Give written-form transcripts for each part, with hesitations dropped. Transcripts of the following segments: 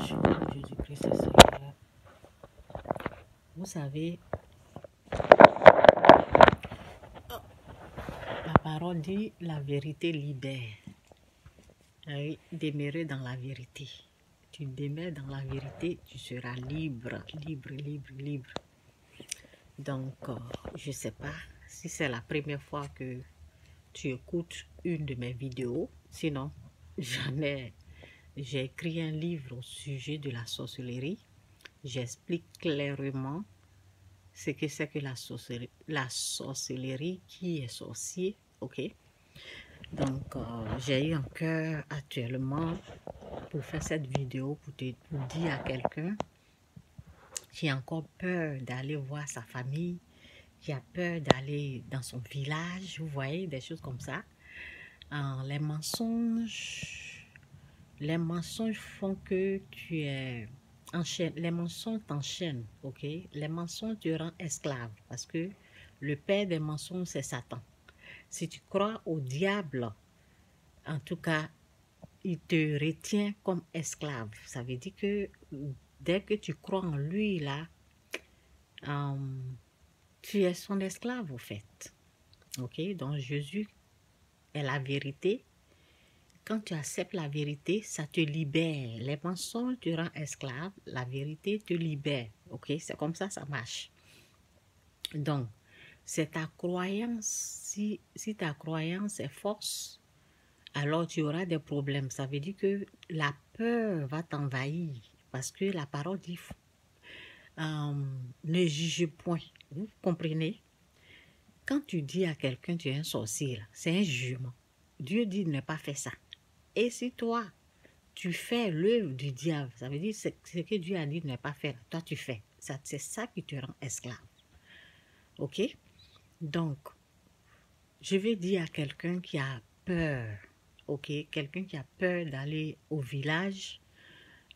Bonjour, Jésus-Christ est Seigneur. Vous savez, la parole dit la vérité libère. Oui, demeurer dans la vérité. Tu demeures dans la vérité, tu seras libre, libre, libre, libre. Donc, je ne sais pas si c'est la première fois que tu écoutes une de mes vidéos. Sinon, j'ai écrit un livre au sujet de la sorcellerie. J'explique clairement ce que c'est que la sorcellerie, qui est sorcier, ok? Donc, j'ai eu un cœur actuellement pour faire cette vidéo, pour dire à quelqu'un qui a encore peur d'aller voir sa famille, qui a peur d'aller dans son village, vous voyez, des choses comme ça. Les mensonges font que tu es... Les mensonges t'enchaînent, ok? Les mensonges te rendent esclave parce que le père des mensonges, c'est Satan. Si tu crois au diable, en tout cas, il te retient comme esclave. Ça veut dire que dès que tu crois en lui, là, tu es son esclave, au fait. Ok? Donc, Jésus est la vérité. Quand tu acceptes la vérité, ça te libère. Les mensonges te rendent esclave, la vérité te libère. Ok? C'est comme ça marche. Donc, c'est ta croyance. Si ta croyance est fausse, alors tu auras des problèmes. Ça veut dire que la peur va t'envahir. Parce que la parole dit, ne juge point. Vous comprenez? Quand tu dis à quelqu'un tu es un sorcier, c'est un jugement. Dieu dit ne pas faire ça. Et si toi, tu fais l'œuvre du diable, ça veut dire ce que Dieu a dit de ne pas faire, toi tu fais. C'est ça qui te rend esclave. Ok? Donc, je vais dire à quelqu'un qui a peur, ok? Quelqu'un qui a peur d'aller au village,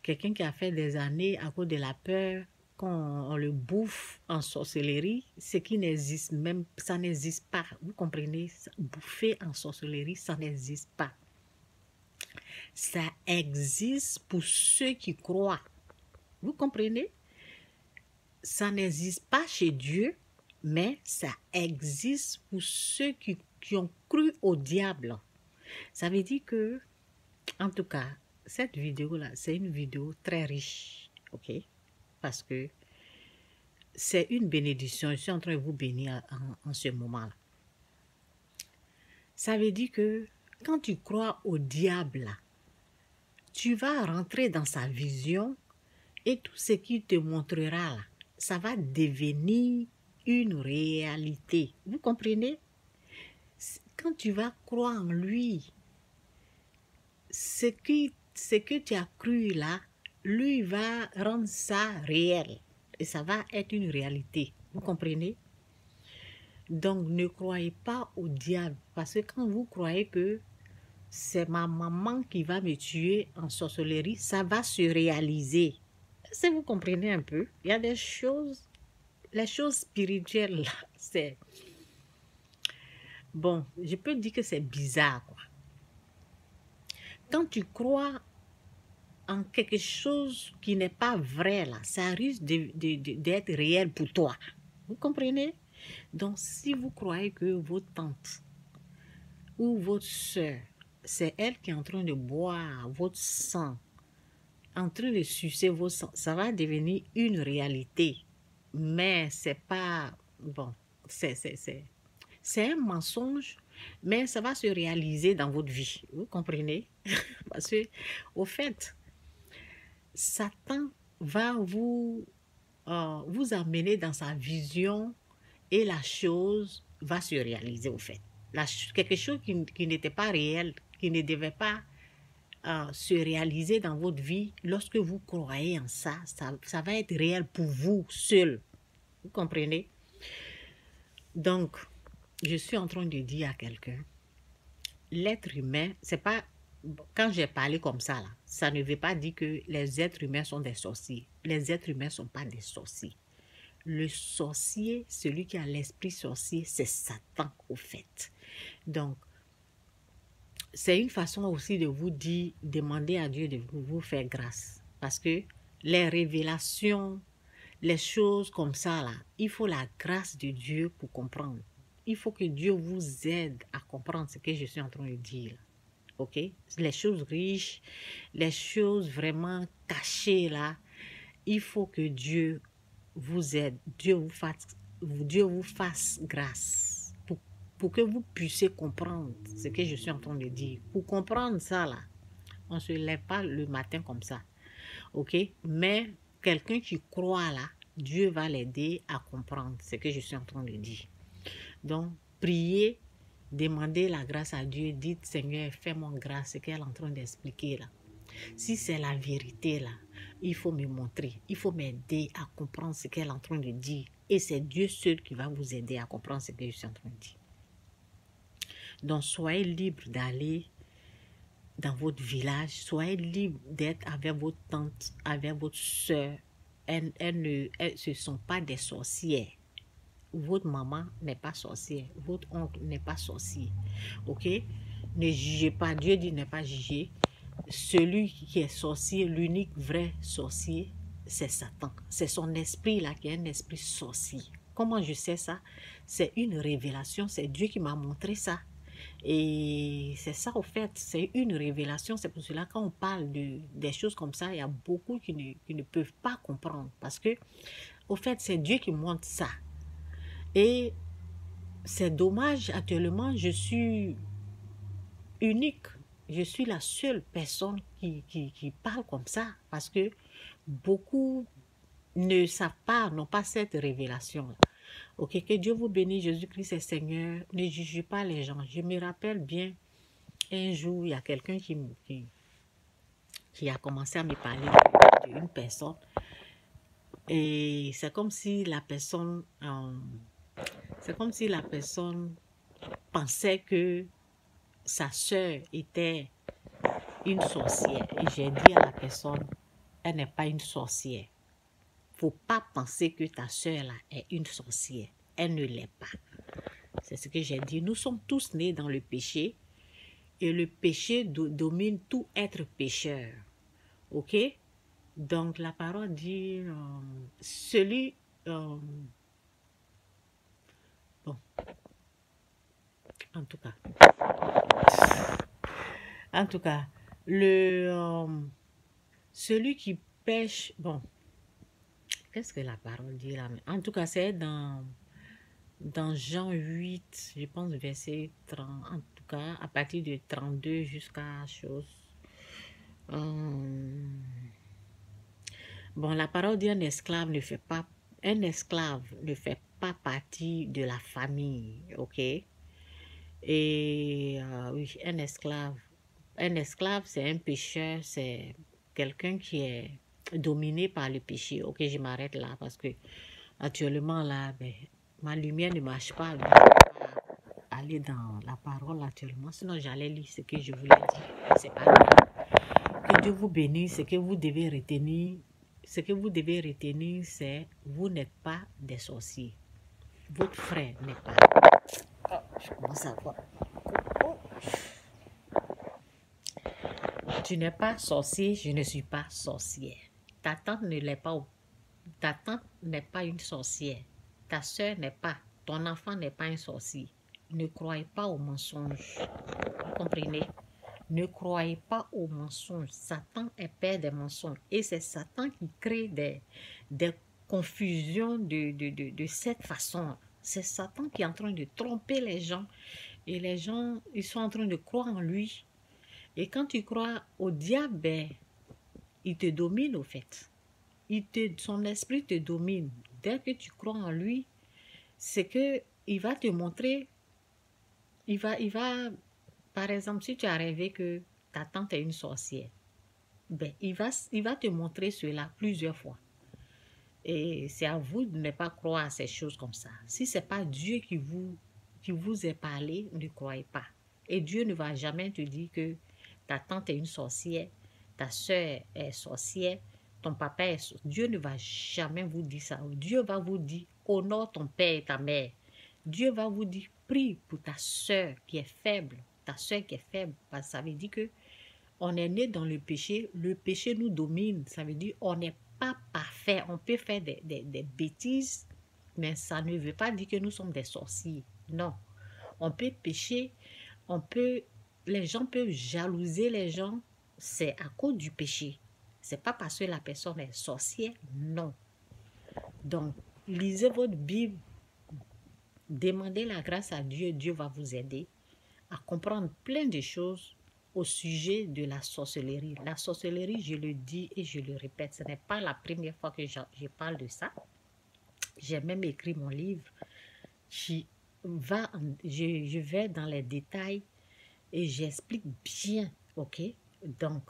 quelqu'un qui a fait des années à cause de la peur, qu'on le bouffe en sorcellerie, ce qui n'existe même, ça n'existe pas. Vous comprenez? Bouffer en sorcellerie, ça n'existe pas. Ça existe pour ceux qui croient. Vous comprenez? Ça n'existe pas chez Dieu, mais ça existe pour ceux qui ont cru au diable. Ça veut dire que, en tout cas, cette vidéo-là, c'est une vidéo très riche, ok? Parce que c'est une bénédiction. Je suis en train de vous bénir en ce moment-là. Ça veut dire que quand tu crois au diable, tu vas rentrer dans sa vision et tout ce qu'il te montrera là, ça va devenir une réalité. Vous comprenez? Quand tu vas croire en lui, ce que tu as cru là, lui va rendre ça réel. Et ça va être une réalité. Vous comprenez? Donc, ne croyez pas au diable. Parce que quand vous croyez que c'est ma maman qui va me tuer en sorcellerie, ça va se réaliser. Si vous comprenez un peu, il y a des choses, les choses spirituelles, là, c'est... Bon, je peux dire que c'est bizarre, quoi. Quand tu crois en quelque chose qui n'est pas vrai, là, ça risque d'être réel pour toi. Vous comprenez? Donc, si vous croyez que votre tante ou votre soeur, c'est elle qui est en train de boire votre sang, en train de sucer vos sangs, ça va devenir une réalité. Mais c'est pas... Bon, c'est un mensonge, mais ça va se réaliser dans votre vie. Vous comprenez? Parce que, au fait, Satan va vous amener dans sa vision et la chose va se réaliser, au fait. Quelque chose qui n'était pas réel, qui ne devait pas se réaliser dans votre vie, lorsque vous croyez en ça, ça va être réel pour vous seul. Vous comprenez? Donc, je suis en train de dire à quelqu'un, l'être humain, c'est pas... Quand j'ai parlé comme ça, là, ça ne veut pas dire que les êtres humains sont des sorciers. Les êtres humains ne sont pas des sorciers. Le sorcier, celui qui a l'esprit sorcier, c'est Satan, au fait. Donc, c'est une façon aussi de vous dire, demander à Dieu de vous faire grâce. Parce que les révélations, les choses comme ça, là, il faut la grâce de Dieu pour comprendre. Il faut que Dieu vous aide à comprendre ce que je suis en train de dire. Ok? Les choses riches, les choses vraiment cachées, là, il faut que Dieu vous aide, Dieu vous fasse grâce pour que vous puissiez comprendre ce que je suis en train de dire. Pour comprendre ça, là, on ne se lève pas le matin comme ça. Ok? Mais quelqu'un qui croit là, Dieu va l'aider à comprendre ce que je suis en train de dire. Donc, priez, demandez la grâce à Dieu, dites Seigneur, fais-moi grâce, ce qu'elle est en train d'expliquer là. Si c'est la vérité là, il faut me montrer, il faut m'aider à comprendre ce qu'elle est en train de dire. Et c'est Dieu seul qui va vous aider à comprendre ce que je suis en train de dire. Donc, soyez libre d'aller dans votre village, soyez libre d'être avec votre tante, avec votre soeur. Elles ne sont pas des sorcières. Votre maman n'est pas sorcière. Votre oncle n'est pas sorcier. Ok? Ne jugez pas. Dieu dit ne pas juger. Celui qui est sorcier, l'unique vrai sorcier, c'est Satan. C'est son esprit là qui est un esprit sorcier. Comment je sais ça? C'est une révélation. C'est Dieu qui m'a montré ça. Et c'est ça, au fait, c'est une révélation. C'est pour cela, quand on parle des choses comme ça, il y a beaucoup qui ne peuvent pas comprendre. Parce que, au fait, c'est Dieu qui montre ça. Et c'est dommage, actuellement, je suis unique. Je suis la seule personne qui parle comme ça. Parce que beaucoup ne savent pas, n'ont pas cette révélation-là. Ok, que Dieu vous bénisse, Jésus-Christ est Seigneur. Ne jugez pas les gens. Je me rappelle bien. Un jour, il y a quelqu'un qui a commencé à me parler d'une personne. Et c'est comme si la personne, pensait que sa sœur était une sorcière. Et j'ai dit à la personne, elle n'est pas une sorcière. Faut pas penser que ta sœur là est une sorcière. Elle ne l'est pas. C'est ce que j'ai dit. Nous sommes tous nés dans le péché. Et le péché domine tout être pécheur. Ok? Donc, la parole dit, celui... bon, en tout cas. En tout cas, celui qui pêche... Bon, qu'est-ce que la parole dit là? En tout cas, c'est dans Jean 8, je pense, verset 30. En tout cas, à partir de 32 jusqu'à chose... bon, la parole dit un esclave ne fait pas partie de la famille, ok? Et oui, un esclave, c'est un pécheur, c'est quelqu'un qui est dominé par le péché. Ok, je m'arrête là parce que actuellement là, ben, ma lumière ne marche pas. Je ne peux pas aller dans la parole actuellement, sinon j'allais lire ce que je voulais dire. C'est pas grave. Que Dieu vous bénisse. Ce que vous devez retenir, c'est vous n'êtes pas des sorciers. Votre frère n'est pas. Je commence à voir. Tu n'es pas sorcier, je ne suis pas sorcière. Ta tante ne l'est pas. Ta tante n'est pas une sorcière. Ta soeur n'est pas. Ton enfant n'est pas un sorcier. Ne croyez pas aux mensonges. Vous comprenez? Ne croyez pas aux mensonges. Satan est père des mensonges. Et c'est Satan qui crée des confusions de cette façon. C'est Satan qui est en train de tromper les gens. Et les gens, ils sont en train de croire en lui. Et quand tu crois au diable, ben, il te domine au fait. Son esprit te domine. Dès que tu crois en lui, c'est que il va te montrer, il va, par exemple, si tu as rêvé que ta tante est une sorcière, ben, il va te montrer cela plusieurs fois. Et c'est à vous de ne pas croire à ces choses comme ça. Si ce n'est pas Dieu qui vous est parlé, ne croyez pas. Et Dieu ne va jamais te dire que ta tante est une sorcière, ta soeur est sorcière, ton papa est sorcier. Dieu ne va jamais vous dire ça. Dieu va vous dire, honore ton père et ta mère. Dieu va vous dire, prie pour ta soeur qui est faible. Ta soeur qui est faible, parce que ça veut dire que On est né dans le péché nous domine. Ça veut dire on n'est pas parfait. On peut faire des bêtises, mais ça ne veut pas dire que nous sommes des sorciers. Non. On peut pécher, les gens peuvent jalouser les gens, c'est à cause du péché. C'est pas parce que la personne est sorcière, non. Donc, lisez votre Bible, demandez la grâce à Dieu, Dieu va vous aider à comprendre plein de choses au sujet de la sorcellerie. La sorcellerie, je le dis et je le répète, ce n'est pas la première fois que je parle de ça. J'ai même écrit mon livre. Je vais dans les détails et j'explique bien, ok? Donc,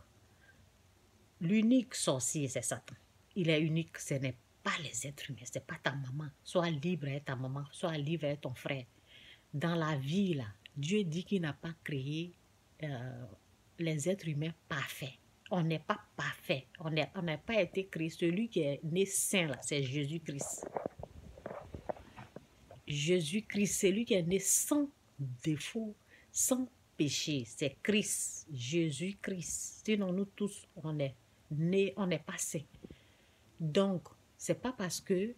l'unique sorcier, c'est Satan. Il est unique, ce n'est pas les êtres humains, ce n'est pas ta maman. Sois libre avec ta maman, sois libre avec ton frère. Dans la vie, là, Dieu dit qu'il n'a pas créé les êtres humains parfaits. On n'est pas parfait. On n'a pas été créé. Celui qui est né saint, là, c'est Jésus-Christ. Jésus-Christ, c'est lui qui est né sans défaut, sans péché. C'est Christ, Jésus-Christ. Sinon, nous tous, on est nés, on n'est pas saints. Donc, c'est pas parce que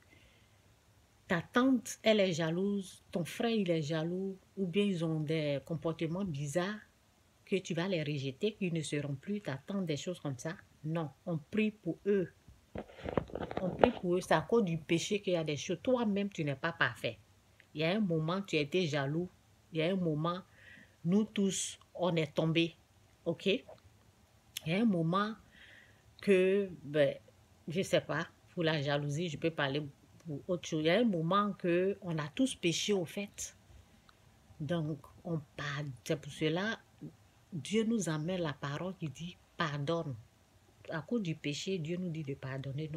ta tante, elle est jalouse, ton frère, il est jaloux, ou bien ils ont des comportements bizarres, que tu vas les rejeter, qu'ils ne seront plus ta tante, des choses comme ça. Non, on prie pour eux. On prie pour eux, c'est à cause du péché qu'il y a des choses. Toi-même, tu n'es pas parfait. Il y a un moment, tu étais jaloux. Il y a un moment, nous tous, on est tombés. OK? Il y a un moment que, ben, je ne sais pas, pour la jalousie, je peux parler pour autre chose. Il y a un moment que on a tous péché au fait. Donc, on pardonne. C'est pour cela, Dieu nous amène la parole qui dit pardonne. À cause du péché, Dieu nous dit de pardonner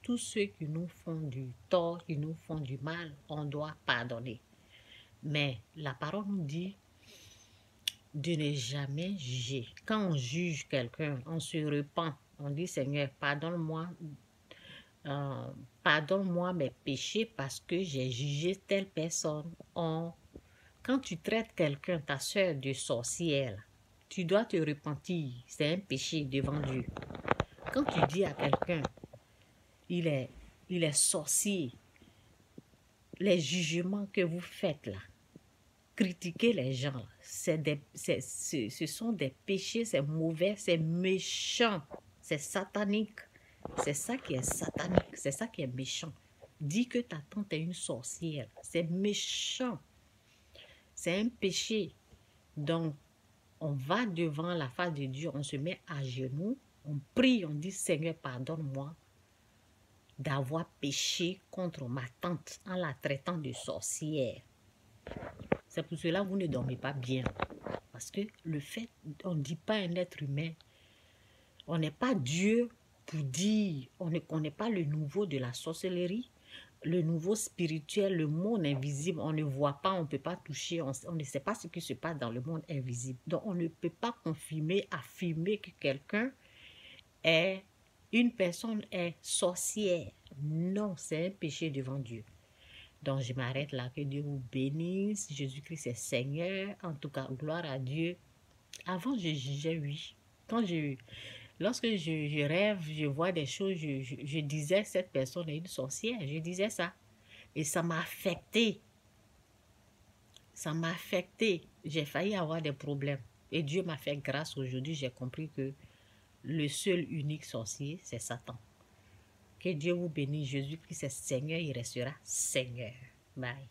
tous ceux qui nous font du tort, qui nous font du mal, on doit pardonner. Mais la parole nous dit de ne jamais juger. Quand on juge quelqu'un, on se repent. On dit, Seigneur, pardonne-moi mes péchés parce que j'ai jugé telle personne. Quand tu traites quelqu'un, ta soeur de sorcière, tu dois te repentir. C'est un péché devant Dieu. Quand tu dis à quelqu'un, il est sorcier, les jugements que vous faites là, critiquer les gens, ce sont des péchés, c'est mauvais, c'est méchant, c'est satanique. C'est ça qui est satanique, c'est ça qui est méchant. Dis que ta tante est une sorcière, c'est méchant. C'est un péché. Donc, on va devant la face de Dieu, on se met à genoux, on prie, on dit, Seigneur, pardonne-moi d'avoir péché contre ma tante en la traitant de sorcière. C'est pour cela que vous ne dormez pas bien. Parce que le fait, on ne dit pas un être humain, on n'est pas Dieu pour dire, on ne connaît pas le nouveau de la sorcellerie, le nouveau spirituel, le monde invisible, on ne voit pas, on ne peut pas toucher, on ne sait pas ce qui se passe dans le monde invisible. Donc, on ne peut pas confirmer, affirmer que une personne est sorcière. Non, c'est un péché devant Dieu. Donc, je m'arrête là. Que Dieu vous bénisse. Jésus-Christ est Seigneur. En tout cas, gloire à Dieu. Avant, je jugeais, oui. Lorsque je rêve, je vois des choses, je disais cette personne est une sorcière. Je disais ça. Et ça m'a affecté. Ça m'a affecté. J'ai failli avoir des problèmes. Et Dieu m'a fait grâce aujourd'hui. J'ai compris que le seul unique sorcier, c'est Satan. Que Dieu vous bénisse. Jésus-Christ est Seigneur, il restera Seigneur. Bye.